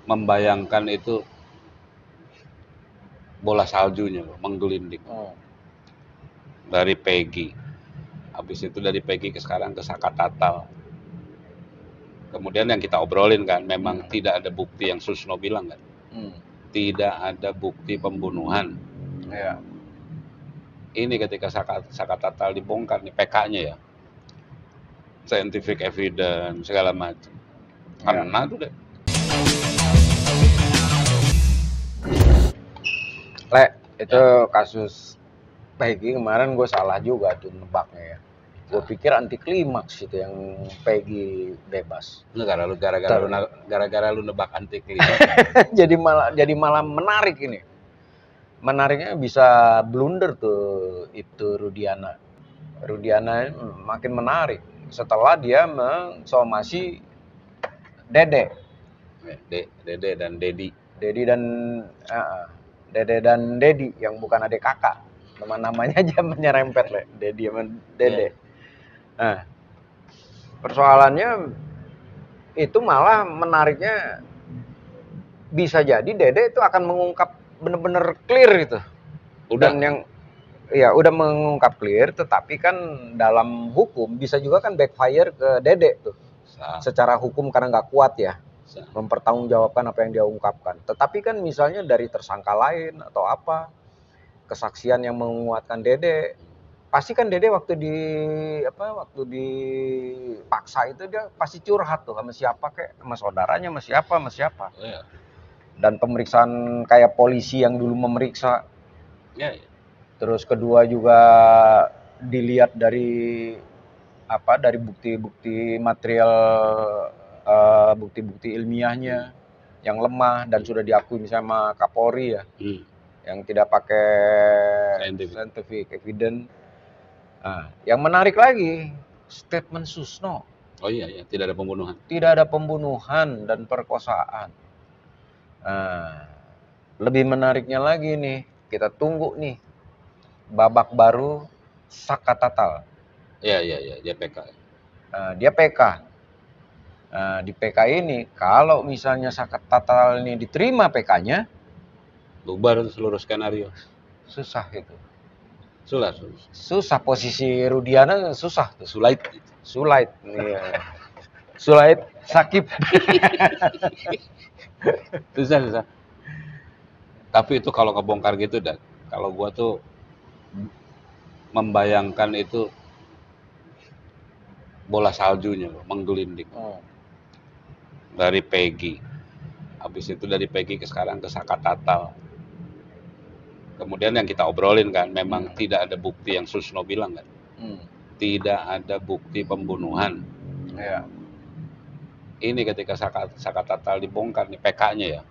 membayangkan itu bola saljunya loh, menggelinding dari Peggy. Habis itu dari Peggy ke sekarang ke Saka Tatal. Kemudian yang kita obrolin kan, memang tidak ada bukti yang Susno bilang kan. Tidak ada bukti pembunuhan. Ya. Ini ketika Saka Tatal dibongkar nih PK-nya ya. Scientific evidence segala macam. Kena tuh deh. Le, itu kasus Peggy kemarin gue salah juga tuh nebaknya ya. Gue pikir anti klimaks itu yang Peggy bebas. Gara-gara lu nebak anti klimaks. jadi malah menarik ini. Menariknya bisa blunder tuh itu Rudiana. Rudiana makin menarik setelah dia mensomasi Dede. Dede dan Dedi. Dede dan Dedi yang bukan adik kakak. Nama-namanya aja menyerempet le. Dedi sama Dede. Nah, persoalannya itu malah menariknya bisa jadi Dede itu akan mengungkap bener-bener clear gitu. Dan yang udah mengungkap clear, tetapi kan dalam hukum bisa juga kan backfire ke Dede tuh. Secara hukum karena nggak kuat ya mempertanggungjawabkan apa yang dia ungkapkan. Tetapi kan misalnya dari tersangka lain atau apa, kesaksian yang menguatkan Dede, pasti kan Dede waktu dipaksa itu dia pasti curhat tuh sama siapa kek, sama saudaranya, sama siapa. Dan pemeriksaan kayak polisi yang dulu memeriksa. Terus kedua juga dilihat dari bukti-bukti material, bukti-bukti ilmiahnya yang lemah dan sudah diakui sama Kapolri ya, yang tidak pakai scientific evidence. Nah, yang menarik lagi statement Susno. Oh iya, tidak ada pembunuhan. Tidak ada pembunuhan dan perkosaan. Nah, lebih menariknya lagi nih, kita tunggu nih babak baru Saka Tatal. Iya, dia PK. Dia PK. Di PK ini, kalau misalnya Saka Tatal ini diterima PK-nya, bubar seluruh skenario. Susah itu. Susah posisi Rudiana susah tuh. Sulait. Iya. Sulait sakit. susah. Tapi itu kalau kebongkar gitu dan kalau gua tuh membayangkan itu bola saljunya loh, menggelinding. Dari Peggy. Habis itu dari Peggy ke sekarang ke Saka Tatal. Kemudian yang kita obrolin kan, memang tidak ada bukti yang Susno bilang kan. Tidak ada bukti pembunuhan. Ya. Ini ketika Saka Tatal dibongkar nih PK-nya ya.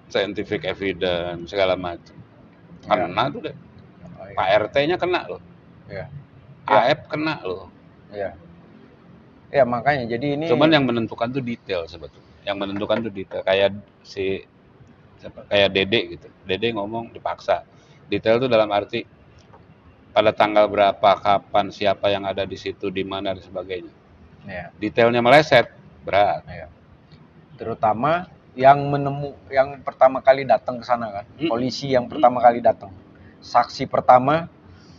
Scientific evidence segala macam. Kena tuh deh. Pak RT-nya kena loh. AF kena loh. Ya makanya jadi ini. Cuman yang menentukan tuh detail sebetulnya. Yang menentukan tuh detail kayak Dede gitu. Dede ngomong dipaksa. Detail tuh dalam arti pada tanggal berapa, kapan, siapa yang ada di situ, di mana dan sebagainya. Detailnya meleset, berat. Terutama yang pertama kali datang ke sana kan, polisi yang pertama kali datang, saksi pertama,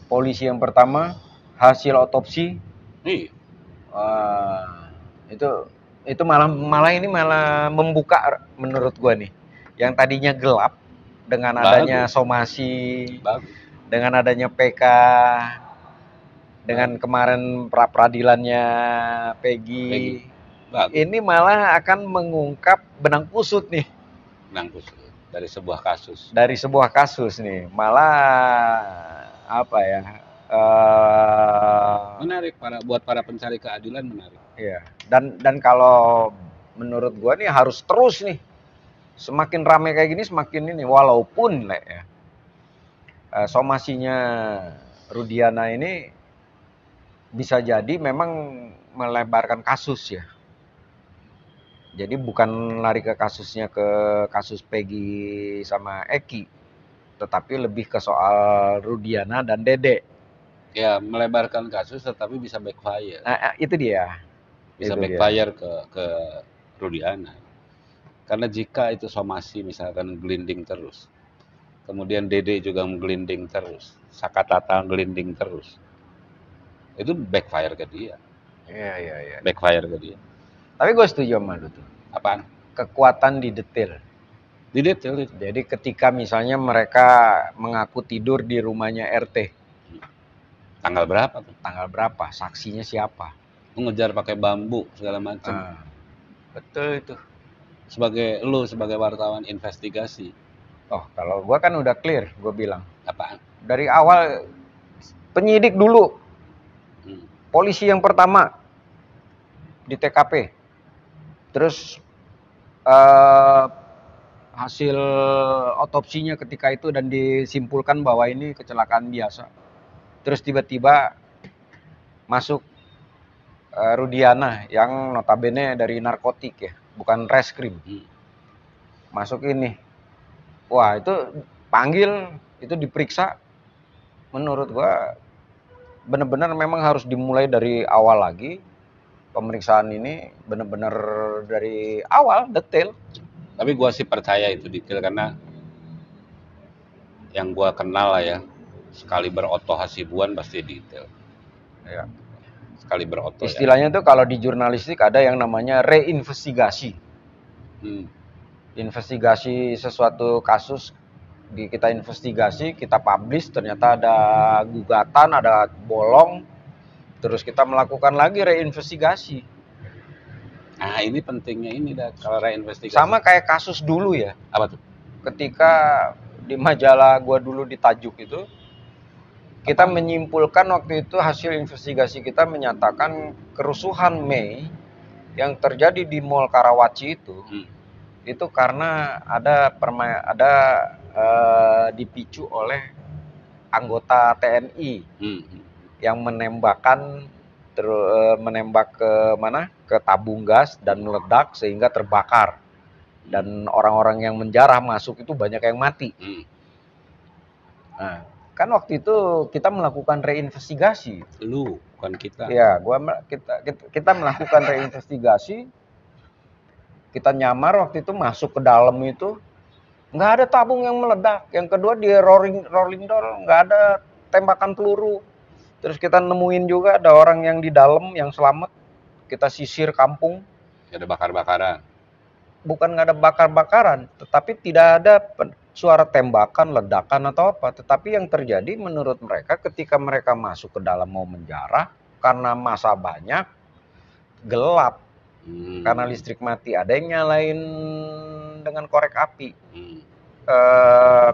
polisi yang pertama, hasil otopsi. Itu malah membuka menurut gua nih, yang tadinya gelap dengan adanya somasi, dengan adanya PK, dengan kemarin pra-peradilannya Peggy. Ini malah akan mengungkap benang kusut nih. Benang kusut dari sebuah kasus nih, malah apa ya? Menarik buat para pencari keadilan, menarik. Iya. Dan kalau menurut gua nih harus terus nih. Semakin ramai kayak gini semakin ini, walaupun somasinya Rudiana ini bisa jadi memang melebarkan kasus ya. Jadi bukan lari ke kasusnya ke kasus Peggy sama Eki, tetapi lebih ke soal Rudiana dan Dede. Ya, melebarkan kasus tetapi bisa backfire. Itu dia. Bisa backfire ke Rudiana. Karena jika itu somasi misalkan gelinding terus, kemudian Dede juga menggelinding terus, Sakatata gelinding terus, itu backfire ke dia. Iya. Backfire ke dia. Tapi gue setuju sama lu tuh. Apaan? Kekuatan di detail. Di detail itu. Jadi ketika misalnya mereka mengaku tidur di rumahnya RT. Tanggal berapa tuh? Tanggal berapa? Saksinya siapa? Ngejar pakai bambu segala macam. Betul itu. Sebagai wartawan investigasi. Oh, kalau gua kan udah clear, gua bilang. Apaan? Dari awal penyidik dulu. Polisi yang pertama di TKP. Terus hasil otopsinya ketika itu dan disimpulkan bahwa ini kecelakaan biasa. Terus tiba-tiba masuk Rudiana yang notabene dari narkotik ya, bukan reskrim. Masuk ini. Wah, itu panggil, itu diperiksa. Menurut gua benar-benar memang harus dimulai dari awal lagi. Pemeriksaan ini benar-benar dari awal, detail. Tapi gua sih percaya itu detail karena yang gua kenal lah ya, sekali beroto Hasibuan pasti detail. Ya. Sekali beroto. Istilahnya tuh kalau di jurnalistik ada yang namanya reinvestigasi. Investigasi sesuatu kasus, kita investigasi, kita publish, ternyata ada gugatan, ada bolong, terus kita melakukan lagi reinvestigasi. Nah, ini pentingnya ini dah kalau reinvestigasi. Sama kayak kasus dulu ya. Apa tuh? Ketika di majalah gua dulu di Tajuk itu, kita menyimpulkan waktu itu hasil investigasi kita menyatakan kerusuhan Mei yang terjadi di Mall Karawaci itu karena ada dipicu oleh anggota TNI yang menembak ke mana? Ke tabung gas dan meledak sehingga terbakar. Dan orang-orang yang menjarah masuk itu banyak yang mati. Nah, kan waktu itu kita melakukan reinvestigasi. Lu, bukan kita. Ya, kita melakukan reinvestigasi. Kita nyamar waktu itu masuk ke dalam itu, nggak ada tabung yang meledak. Yang kedua di rolling door nggak ada tembakan peluru. Terus kita nemuin juga ada orang yang di dalam yang selamat. Kita sisir kampung. Ada bakar-bakaran. Bukan nggak ada bakar-bakaran, tetapi tidak ada suara tembakan, ledakan atau apa. Tetapi yang terjadi menurut mereka ketika mereka masuk ke dalam mau menjarah, karena massa banyak, gelap. Karena listrik mati, ada yang nyalain dengan korek api,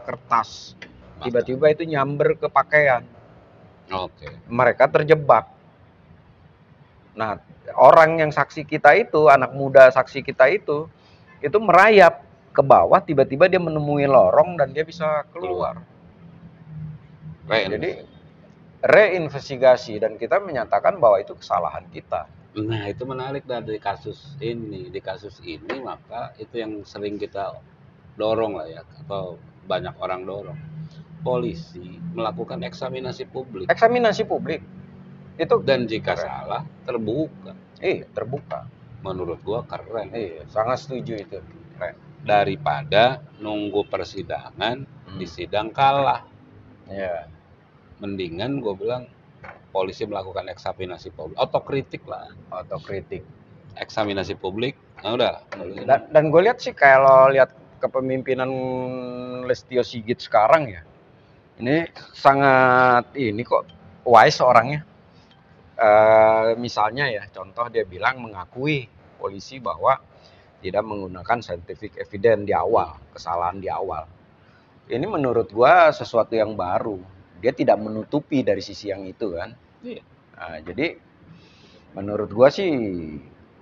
kertas. Tiba-tiba itu nyamber ke pakaian. Mereka terjebak. Nah, orang yang saksi kita itu, anak muda saksi kita itu merayap ke bawah, tiba-tiba dia menemui lorong dan dia bisa keluar. Jadi reinvestigasi dan kita menyatakan bahwa itu kesalahan kita. Nah, itu menarik dari kasus ini. Di kasus ini maka itu yang sering kita dorong lah ya, atau banyak orang dorong. Polisi melakukan eksaminasi publik. Eksaminasi publik. Itu dan jika salah terbuka. Terbuka. Menurut gua keren. Sangat setuju itu. Keren. Daripada nunggu persidangan di sidang kalah. Iya. Mendingan gua bilang polisi melakukan eksaminasi publik, otokritik lah. Otokritik. Eksaminasi publik, nah udah. Dan gue lihat sih kalau lihat kepemimpinan Lestio Sigit sekarang ya, ini sangat ini kok wise orangnya. Misalnya ya, contoh dia bilang mengakui polisi bahwa tidak menggunakan scientific evidence di awal, kesalahan di awal. Ini menurut gua sesuatu yang baru. Dia tidak menutupi dari sisi yang itu kan. Nah, jadi menurut gua sih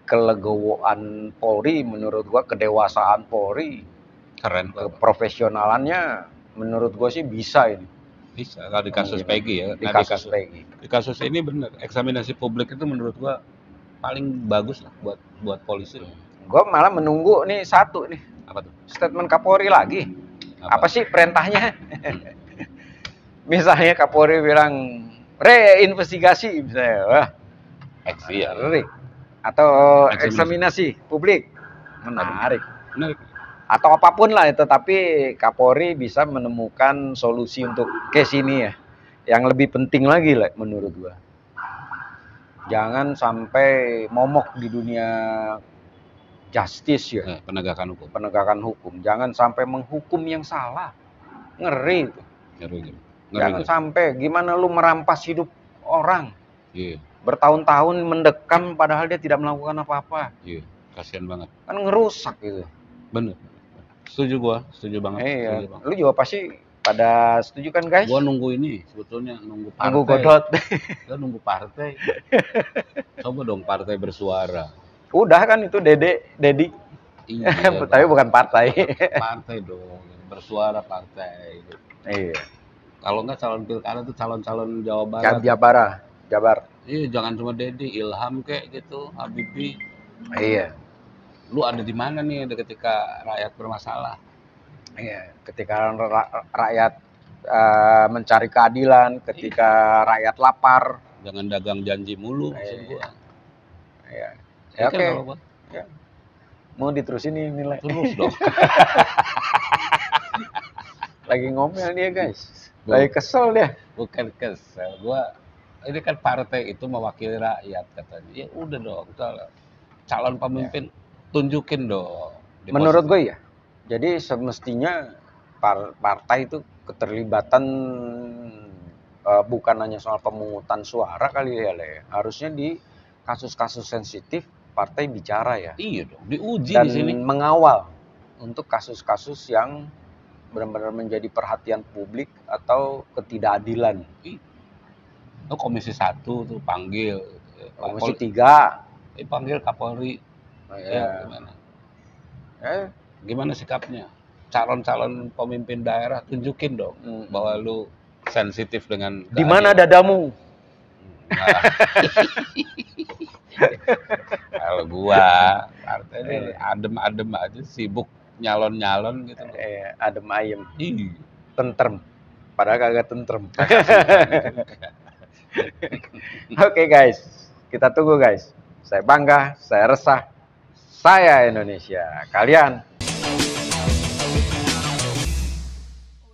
kelegowoan Polri, menurut gua kedewasaan Polri, keren, keprofesionalannya menurut gua sih bisa ini. Bisa kalau di kasus Peggy ya. Di kasus Peggy. Di kasus ini benar, eksaminasi publik itu menurut gua paling bagus lah buat polisi. Gua malah menunggu nih satu nih. Apa tuh? Statement Kapolri lagi. Apa sih perintahnya? Misalnya Kapolri bilang reinvestigasi misalnya, wah, menarik. Atau eksaminasi publik, menarik. Menarik. Atau apapun lah itu, tapi Kapolri bisa menemukan solusi untuk case ini ya. Yang lebih penting lagi lah menurut gua. Jangan sampai momok di dunia justice ya, Penegakan hukum. penegakan hukum. Jangan sampai menghukum yang salah. Ngeri itu. Ngeri. Jangan sampai gimana lu merampas hidup orang. Iya. Bertahun-tahun mendekam padahal dia tidak melakukan apa-apa. Iya, kasihan banget. Kan ngerusak gitu. Bener. Setuju gua, setuju banget. Iya. Setuju banget. Lu juga pasti pada setuju kan, guys? Gua nunggu ini, sebetulnya nunggu partai. Nunggu Godot. Gua nunggu partai. Coba dong partai bersuara. Udah kan itu Dedi. Iya, tapi bukan partai. Partai dong, bersuara partai. Iya. Kalau nggak calon pilkada tuh calon-calon Jawa Barat. Jabar. Iya, jangan cuma Dedi, Ilham kayak gitu, Habibie. Iya. Lu ada di mana nih ketika rakyat bermasalah? Iya, ketika rakyat mencari keadilan, ketika rakyat lapar. Jangan dagang janji mulu, maksud gua. Iya. Ya, Oke. Ya. Mau diterusin nih nilai. Terus dong. Lagi ngomel dia, guys. Lagi kesel dia. Bukan kesel, gua ini kan partai itu mewakili rakyat katanya. Ya udah dong, calon pemimpin tunjukin dong. Menurut gue ya. Jadi semestinya partai itu keterlibatan bukan hanya soal pemungutan suara kali ya, Le. Harusnya di kasus-kasus sensitif partai bicara ya. Iya dong, diuji dan di sini. Mengawal untuk kasus-kasus yang benar-benar menjadi perhatian publik atau ketidakadilan. Komisi 1 tuh panggil. Komisi 3 panggil Kapolri. Ya, gimana? Gimana sikapnya? Calon-calon pemimpin daerah tunjukin dong bahwa lu sensitif dengan di mana dadamu? Nah. Kalau gua partai ini adem-adem aja, sibuk nyalon-nyalon gitu. Adem ayem. Tentrem. Padahal kagak tentrem. Oke, guys, kita tunggu, guys. Saya bangga, saya resah, saya Indonesia. Kalian